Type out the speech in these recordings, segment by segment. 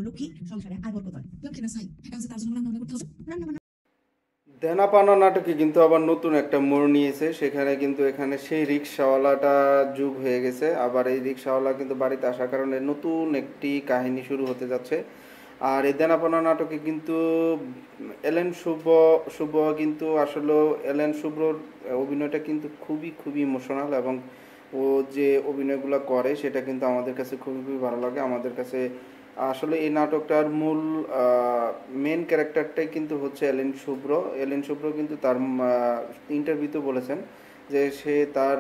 লক্ষ্মী সংসারে আর বরকত হয়। লক্ষ্মী না চাই এখন তার জন্য রান্না করতে হবে। রান্না দেনা পাওনা নাটকে কিন্তু আবার নতুন একটা মোড় নিয়েছে। সেখানে কিন্তু এখানে সেই রিক্সাওয়ালাটা যুগ হয়ে গেছে। আবার এই রিক্সাওয়ালা কিন্তু বাড়িতে আসার কারণে নতুন একটি কাহিনী শুরু হতে যাচ্ছে। আর এই দেনা পাওনা নাটকে কিন্তু এলেন শুভ কিন্তু আসলে এলেন শুভ্রর অভিনয়টা কিন্তু খুবই খুবই ইমোশনাল, এবং ও যে অভিনয়গুলো করে সেটা কিন্তু আমাদের কাছে খুবই খুবই ভালো লাগে। আমাদের কাছে আসলে এই নাটকটার মূল মেন ক্যারেক্টারটাই কিন্তু হচ্ছে এলেন শুভ্র কিন্তু তার ইন্টারভিউতে বলেছেন যে সে তার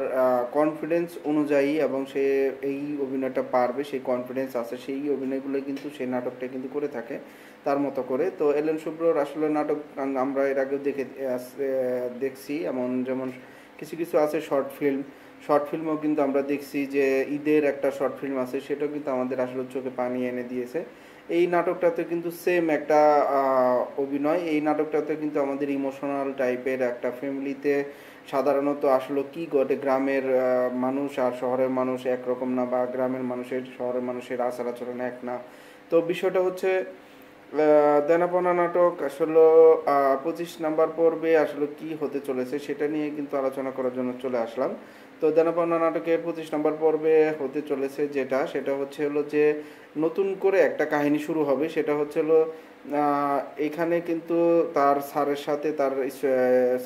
কনফিডেন্স অনুযায়ী এবং সে এই অভিনয়টা পারবে, সেই কনফিডেন্স আছে, সেই অভিনয়গুলো কিন্তু সেই নাটকটা কিন্তু করে থাকে তার মতো করে। তো এলেন শুভ্রর আসলে নাটক আমরা এর আগেও দেখছি, এমন যেমন কিছু কিছু আছে শর্ট ফিল্মও কিন্তু আমরা দেখছি যে ঈদের একটা শর্ট ফিল্ম আছে, সেটাও কিন্তু আমাদের আসলে চোখে পানি এনে দিয়েছে। এই নাটকটাতে কিন্তু সেম একটা অভিনয়। এই নাটকটাতে কিন্তু আমাদের ইমোশনাল টাইপের একটা ফ্যামিলিতে সাধারণত আসলে কি ঘটে, গ্রামের মানুষ আর শহরের মানুষ একরকম না, বা গ্রামের মানুষের শহরের মানুষের আচার আচরণ এক না। তো বিষয়টা হচ্ছে দেনাপাওনা নাটক আসলে 25 নাম্বার পর্বে আসলে কি হতে চলেছে সেটা নিয়ে কিন্তু আলোচনা করার জন্য চলে আসলাম। তো দেনাপাওনা নাটকের 25 নাম্বার পর্বে হতে চলেছে যেটা, সেটা হচ্ছে হলো যে নতুন করে একটা কাহিনী শুরু হবে। সেটা হচ্ছে হলো এখানে কিন্তু তার স্যারের সাথে তার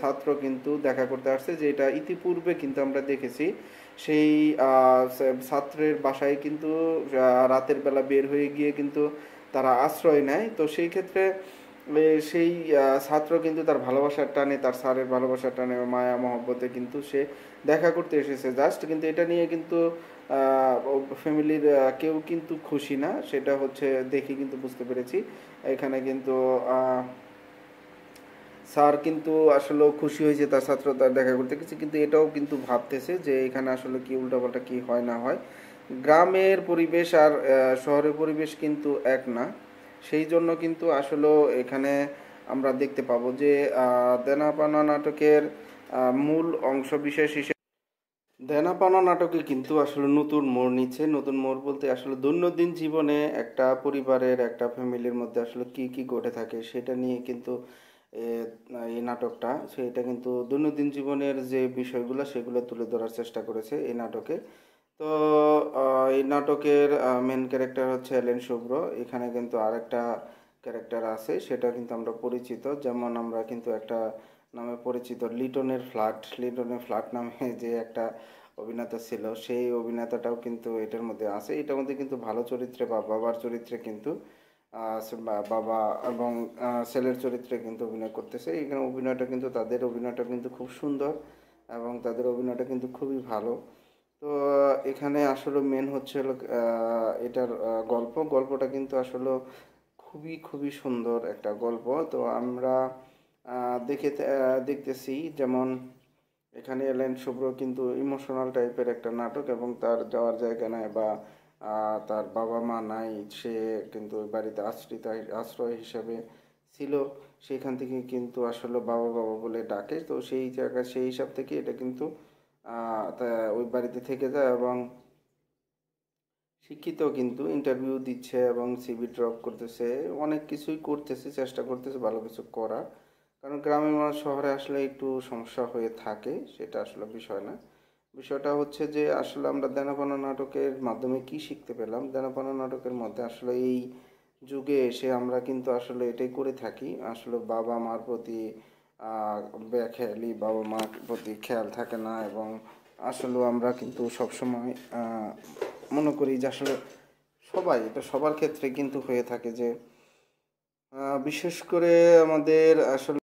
ছাত্র কিন্তু দেখা করতে আসছে, যে এটা ইতিপূর্বে কিন্তু আমরা দেখেছি। সেই ছাত্রের বাসায় কিন্তু রাতের বেলা বের হয়ে গিয়ে কিন্তু তারা আশ্রয় নেয়। তো সেই ক্ষেত্রে সেই ছাত্র কিন্তু তার ভালোবাসার টানে, তার স্যারের ভালোবাসার টানে, মায়া মহব্বতে কিন্তু সে দেখা করতে এসেছে জাস্ট। কিন্তু এটা নিয়ে কিন্তু ফ্যামিলির কেউ কিন্তু খুশি না, সেটা হচ্ছে দেখে কিন্তু বুঝতে পেরেছি। এখানে কিন্তু স্যার কিন্তু আসলে খুশি হয়েছে তার ছাত্র তার দেখা করতে গেছে, কিন্তু এটাও কিন্তু ভাবতেছে যে এখানে আসলে কি উল্টাপাল্টা কি হয় না হয়। গ্রামের পরিবেশ আর শহরের পরিবেশ কিন্তু এক না। সেই জন্য কিন্তু আসলে এখানে আমরা দেখতে পাবো যে দেনা পাওনা নাটকের মূল অংশ বিশেষ হিসেবে দেনা পাওনা নাটকে কিন্তু আসলে নতুন মোড় নিচ্ছে। নতুন মোড় বলতে আসলে দৈনন্দিন জীবনে একটা পরিবারের একটা ফ্যামিলির মধ্যে আসলে কি কি ঘটে থাকে সেটা নিয়ে কিন্তু এ, এই নাটকটা সেটা কিন্তু দৈনন্দিন জীবনের যে বিষয়গুলো সেগুলো তুলে ধরার চেষ্টা করেছে এই নাটকে। তো এই নাটকের মেন ক্যারেক্টার হচ্ছে এলেন শুভ্র। এখানে কিন্তু আরেকটা ক্যারেক্টার আছে, সেটা কিন্তু আমরা পরিচিত। যেমন আমরা কিন্তু একটা নামে পরিচিত লিটনের ফ্ল্যাট নামে যে একটা অভিনেতা ছিল, সেই অভিনেতাটাও কিন্তু এটার মধ্যে আছে। এটার মধ্যে কিন্তু ভালো চরিত্রে বা বাবার চরিত্রে কিন্তু বাবা এবং ছেলের চরিত্রে কিন্তু অভিনয় করতেছে। এখানে অভিনয়টা কিন্তু তাদের অভিনয়টা কিন্তু খুব সুন্দর, এবং তাদের অভিনয়টা কিন্তু খুবই ভালো। তো এখানে আসলে মেন হচ্ছে হলো এটার গল্পটা কিন্তু আসলে খুবই খুবই সুন্দর একটা গল্প। তো আমরা দেখতেছি যেমন এখানে এলেন শুভ্র কিন্তু ইমোশনাল টাইপের একটা নাটক, এবং তার যাওয়ার জায়গা নাই বা তার বাবা মা নাই, সে কিন্তু ওই বাড়িতে আশ্রয় হিসাবে ছিল। সেখান থেকে কিন্তু আসলে বাবা বাবা বলে ডাকে। তো সেই জায়গায় সেই হিসাব থেকে এটা কিন্তু তা ওই বাড়িতে থেকে যায়, এবং শিক্ষিত কিন্তু ইন্টারভিউ দিচ্ছে এবং সিভি ড্রপ করতেছে, অনেক কিছুই করতেছে, চেষ্টা করতেছে ভালো কিছু করার। কারণ গ্রামের মানুষ শহরে আসলে একটু সমস্যা হয়ে থাকে, সেটা আসলে বিষয় না। বিষয়টা হচ্ছে যে আসলে আমরা দেনাপাওনা নাটকের মাধ্যমে কি শিখতে পেলাম। দেনাপাওনা নাটকের মধ্যে আসলে এই যুগে এসে আমরা কিন্তু আসলে এটাই করে থাকি, আসলে বাবা মার প্রতি বেখেয়ালি, বাবা মার প্রতি খেয়াল থাকে না, এবং আসলে আমরা কিন্তু সবসময় মনে করি যে আসলে এটা সবার ক্ষেত্রে কিন্তু হয়ে থাকে যে বিশেষ করে আমাদের আসলে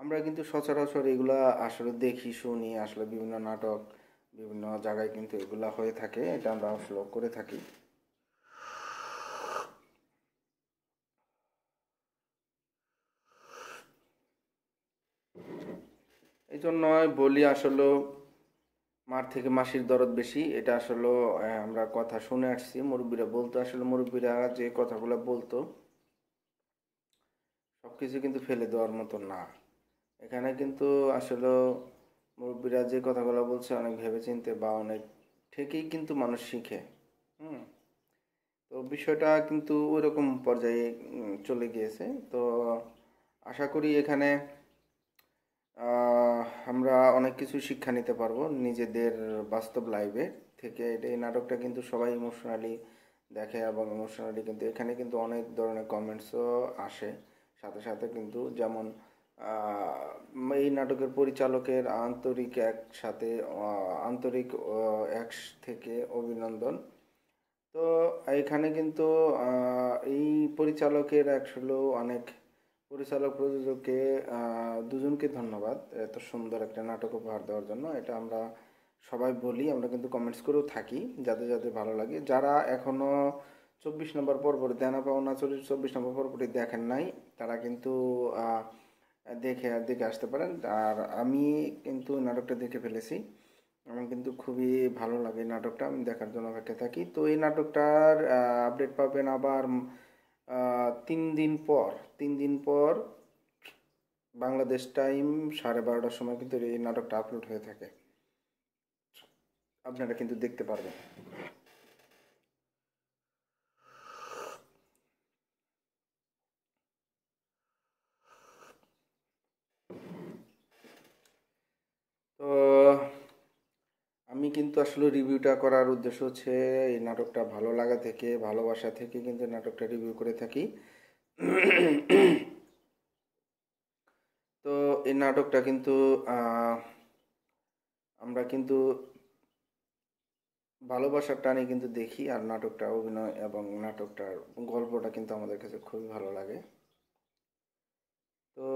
আমরা কিন্তু সচরাচর এগুলা আসলে দেখি শুনি, আসলে বিভিন্ন নাটক বিভিন্ন জায়গায় কিন্তু এগুলা হয়ে থাকে, এটা আমরা আসলে করে থাকি। এই জন্য বলি আসলে মার থেকে মাসির দরদ বেশি, এটা আসলে আমরা কথা শুনে আসছি, মুরব্বীরা বলতো, আসলে মুরব্বীরা যে কথাগুলো বলতো সব কিছু কিন্তু ফেলে দেওয়ার মতো না। এখানে কিন্তু আসলে মুরব্বীরা যে কথাগুলো বলছে অনেক ভেবেচিন্তে বা অনেক থেকেই কিন্তু মানুষ শিখে। হুম। তো বিষয়টা কিন্তু ওইরকম পর্যায়ে চলে গিয়েছে। তো আশা করি এখানে আহ, আমরা অনেক কিছু শিক্ষা নিতে পারবো নিজেদের বাস্তব লাইফে থেকে। এই নাটকটা কিন্তু সবাই ইমোশনালি দেখে এবং ইমোশনালি কিন্তু এখানে কিন্তু অনেক ধরনের কমেন্টসও আসে। সাথে সাথে কিন্তু যেমন এই নাটকের পরিচালকের আন্তরিক একসাথে আন্তরিক এক থেকে অভিনন্দন। তো এখানে কিন্তু এই পরিচালকের আসলেও অনেক পরিচালক প্রযোজককে দুজনকে ধন্যবাদ এত সুন্দর একটা নাটক উপহার দেওয়ার জন্য। এটা আমরা সবাই বলি, আমরা কিন্তু কমেন্টস করেও থাকি যাদের যাদের ভালো লাগে। যারা এখনো 24 নম্বর পর্বটি দেনা পাওনা 24 নম্বর পর্বটি দেখেন নাই তারা কিন্তু দেখে দেখে আসতে পারেন। আর আমি কিন্তু নাটকটা দেখে ফেলেছি, আমার কিন্তু খুবই ভালো লাগে নাটকটা, আমি দেখার জন্য অপেক্ষা থাকি। তো এই নাটকটার আপডেট পাবেন আবার 3 দিন পর। 3 দিন পর বাংলাদেশ টাইম 12:30টার সময় কিন্তু এই নাটকটা আপলোড হয়ে থাকে, আপনারা কিন্তু দেখতে পারবেন। তো আমি কিন্তু আসলে রিভিউটা করার উদ্দেশ্য হচ্ছে এই নাটকটা ভালো লাগা থেকে, ভালোবাসা থেকে কিন্তু নাটকটা রিভিউ করে থাকি। তো এই নাটকটা কিন্তু আমরা কিন্তু ভালোবাসার টানে কিন্তু দেখি, আর নাটকটা অভিনয় এবং নাটকটার গল্পটা কিন্তু আমাদের কাছে খুবই ভালো লাগে। তো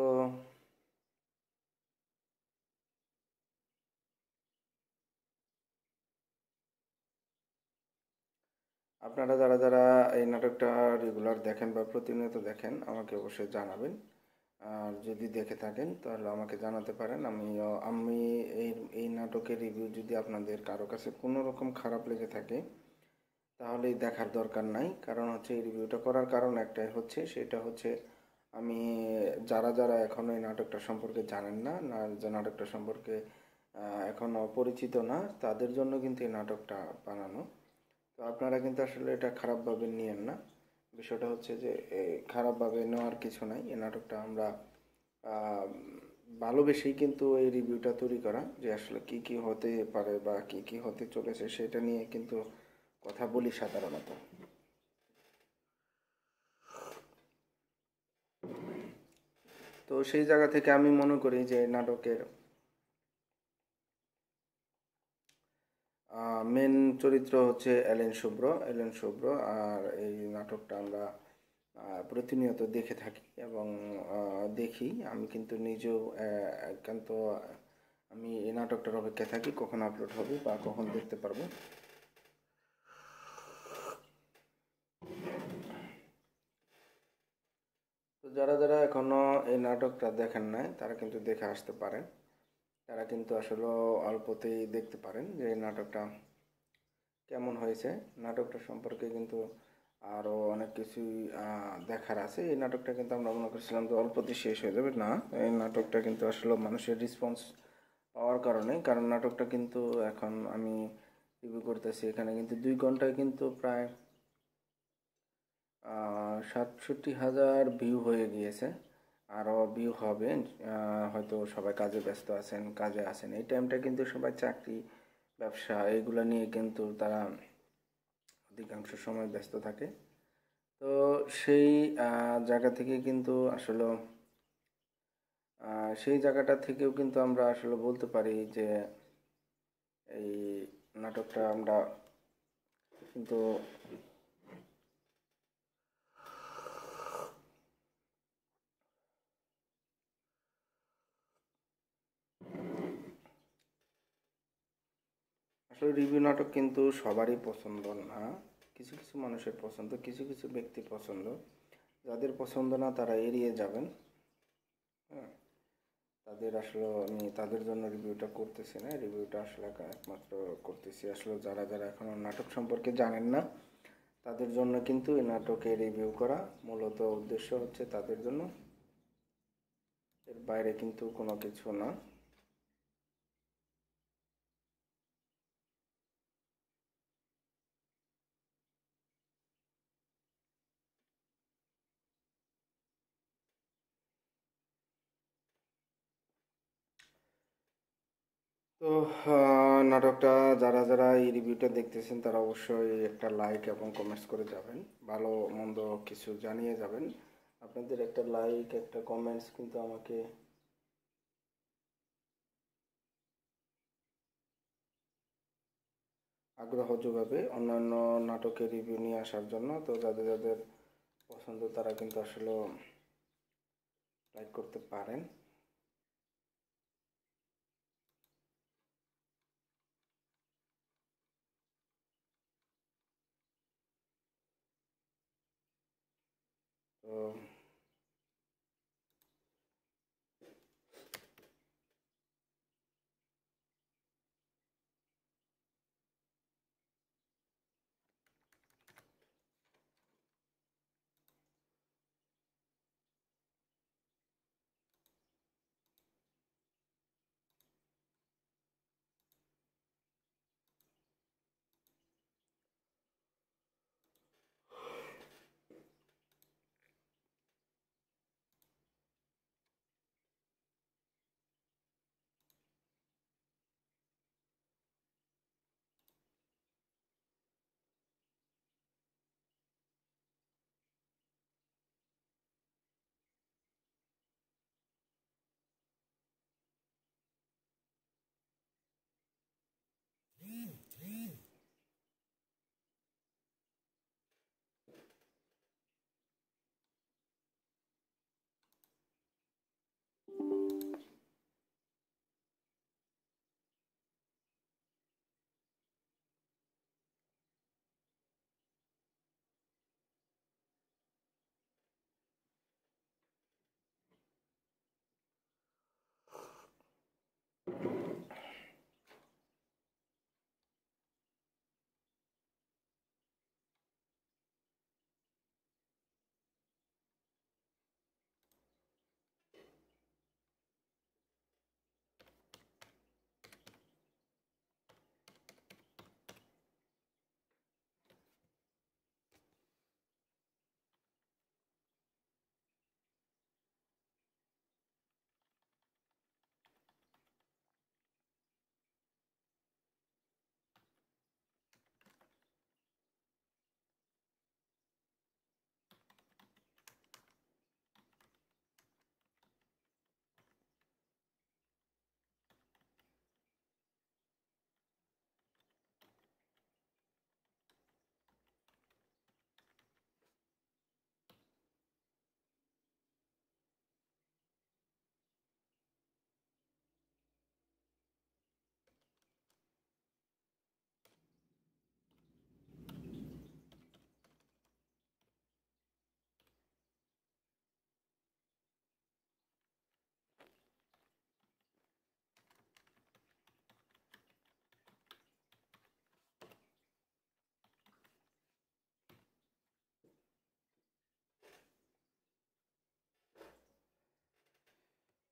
আপনারা যারা যারা এই নাটকটা রেগুলার দেখেন বা প্রতিনিয়ত দেখেন আমাকে অবশ্যই জানাবেন। আর যদি দেখে থাকেন তাহলে আমাকে জানাতে পারেন। আমি এই এই নাটকের রিভিউ যদি আপনাদের কারো কাছে কোনো রকম খারাপ লেগে থাকে তাহলে দেখার দরকার নাই। কারণ হচ্ছে এই রিভিউটা করার কারণ একটাই হচ্ছে, সেটা হচ্ছে আমি যারা যারা এখনো এই নাটকটা সম্পর্কে জানেন না, না যে নাটকটা সম্পর্কে এখনো পরিচিত না, তাদের জন্য কিন্তু এই নাটকটা বানানো। তো আপনারা কিন্তু আসলে এটা খারাপভাবে নিয়েন না। বিষয়টা হচ্ছে যে খারাপভাবে নেওয়ার কিছু নাই। এই নাটকটা আমরা আহ, ভালোবেসেই কিন্তু এই রিভিউটা তৈরি করা, যে আসলে কি কি হতে পারে বা কি কি হতে চলেছে সেটা নিয়ে কিন্তু কথা বলি সাধারণত। তো সেই জায়গা থেকে আমি মনে করি যে নাটকের মেন চরিত্র হচ্ছে এলেন শুভ্র। আর এই নাটকটা আমরা প্রতিনিয়ত দেখে থাকি এবং দেখি। আমি কিন্তু নিজেও একান্ত আমি এই নাটকটার অপেক্ষায় থাকি কখন আপলোড হবে বা কখন দেখতে পারবো। তো যারা যারা এখনো এই নাটকটা দেখেন নাই তারা কিন্তু দেখে আসতে পারেন। তারা কিন্তু আসলে অল্পতেই দেখতে পারেন যে এই নাটকটা কেমন হয়েছে। নাটকটা সম্পর্কে কিন্তু আরও অনেক কিছুই দেখার আছে। এই নাটকটা কিন্তু আমরা মনে করছিলাম যে অল্পতেই শেষ হয়ে যাবে, না, এই নাটকটা কিন্তু আসলে মানুষের রেসপন্স পাওয়ার কারণে, কারণ নাটকটা কিন্তু এখন আমি রিভিউ করতেছি এখানে কিন্তু 2 ঘন্টায় কিন্তু প্রায় 67,000 ভিউ হয়ে গিয়েছে। আরও ভিউ হবে। হয়তো সবাই কাজে ব্যস্ত আছেন, কাজে আছেন, এই টাইমটা কিন্তু সবাই চাকরি ব্যবসা এগুলো নিয়ে কিন্তু তারা অধিকাংশ সময় ব্যস্ত থাকে। তো সেই জায়গা থেকে কিন্তু আসলে সেই জায়গাটা থেকেও কিন্তু আমরা আসলে বলতে পারি যে এই নাটকটা আমরা কিন্তু আসলে রিভিউ নাটক কিন্তু সবারই পছন্দ না, কিছু কিছু মানুষের পছন্দ, কিছু কিছু ব্যক্তির পছন্দ। যাদের পছন্দ না তারা এড়িয়ে যাবেন। হ্যাঁ, তাদের আসলে আমি তাদের জন্য রিভিউটা করতেছি না, রিভিউটা আসলে একমাত্র করতেছি আসলে যারা যারা এখনও নাটক সম্পর্কে জানেন না তাদের জন্য কিন্তু এই নাটকে রিভিউ করা মূলত উদ্দেশ্য হচ্ছে তাদের জন্য, এর বাইরে কিন্তু কোনো কিছু না। তো নাটকটা যারা যারা এই রিভিউটা দেখতেছেন তারা অবশ্যই একটা লাইক এবং কমেন্টস করে যাবেন, ভালো মন্দ কিছু জানিয়ে যাবেন। আপনাদের একটা লাইক একটা কমেন্টস কিন্তু আমাকে আগ্রহ যোগাবে অন্যান্য নাটকের রিভিউ নিয়ে আসার জন্য। তো যাদের যাদের পছন্দ তারা কিন্তু আসলে লাইক করতে পারেন। তো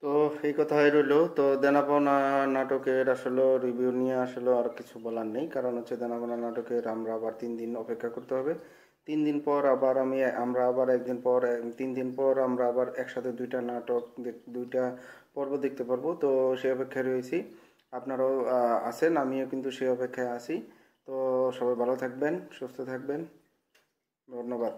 তো এই কথাই রইলো। তো দেনা পাওনা নাটকের আসলে রিভিউ নিয়ে আসলে আর কিছু বলার নেই, কারণ হচ্ছে দেনা পাওনা নাটকের আমরা আবার 3 দিন অপেক্ষা করতে হবে। 3 দিন পর আবার আমরা আবার একদিন পর 3 দিন পর আমরা আবার একসাথে দুইটা নাটক দুইটা পর্ব দেখতে পারবো। তো সেই অপেক্ষায় রয়েছি, আপনারাও আছেন, আমিও কিন্তু সেই অপেক্ষায় আছি। তো সবাই ভালো থাকবেন, সুস্থ থাকবেন, ধন্যবাদ।